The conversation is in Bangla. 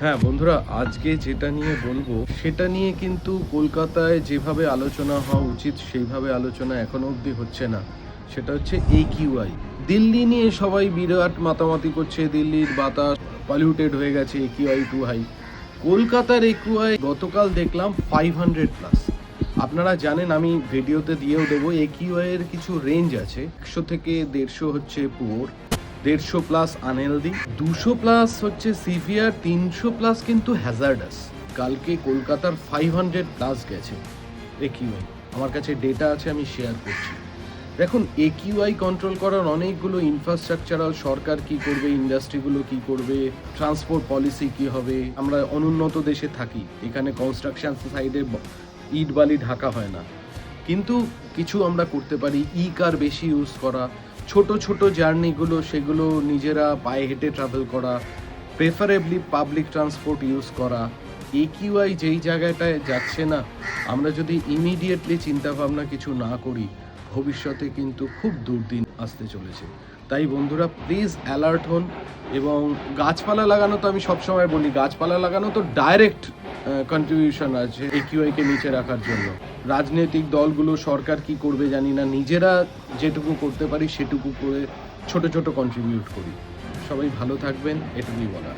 হ্যাঁ বন্ধুরা, আজকে যেটা নিয়ে বলবো সেটা নিয়ে কিন্তু কলকাতায় যেভাবে আলোচনা হওয়া উচিত সেইভাবে আলোচনা এখনো অবধি হচ্ছে না। সেটা হচ্ছে AQI। দিল্লি নিয়ে সবাই বিরাট মাতামাতি করছে, দিল্লির বাতাস পলিউটেড হয়ে গেছে, AQI টু হাই। কলকাতার AQI গতকাল দেখলাম 500+। আপনারা জানেন, আমি ভিডিওতে দিয়েও দেবো, AQI এর কিছু রেঞ্জ আছে। 100 থেকে 150 হচ্ছে পুয়ার, 150+ আনহেলদি, 200+ হচ্ছে সিভিয়ার, 300+ কিন্তু হ্যাজার্ডাস। কালকে কলকাতার 500+ গেছে AQI। আমার কাছে ডেটা আছে, আমি শেয়ার করছি। দেখুন, AQI কন্ট্রোল করার অনেকগুলো ইনফ্রাস্ট্রাকচারাল, সরকার কি করবে, ইন্ডাস্ট্রিগুলো কি করবে, ট্রান্সপোর্ট পলিসি কি হবে। আমরা অনুন্নত দেশে থাকি, এখানে কনস্ট্রাকশন সাইডে ইট বালি ঢাকা হয় না, কিন্তু কিছু আমরা করতে পারি। কার বেশি ইউজ করা, ছোট ছোট জার্নিগুলো সেগুলো নিজেরা পায়ে হেঁটে ট্রাভেল করা, প্রেফারেবলি পাবলিক ট্রান্সপোর্ট ইউজ করা। AQI যেই জায়গাটায় যাচ্ছে না, আমরা যদি ইমিডিয়েটলি চিন্তাভাবনা কিছু না করি, ভবিষ্যতে কিন্তু খুব দুর্দিন আসতে চলেছে। তাই বন্ধুরা, প্লিজ অ্যালার্ট হন। এবং গাছপালা লাগানো, তো আমি সবসময় বলি, গাছপালা লাগানো তো ডাইরেক্ট কন্ট্রিবিউশন আছে AQI-কে নিচে রাখার জন্য। রাজনৈতিক দলগুলো, সরকার কি করবে জানি না, নিজেরা যেটুকু করতে পারি সেটুকু করে ছোট ছোট কন্ট্রিবিউট করি। সবাই ভালো থাকবেন, এটুকুই বলার।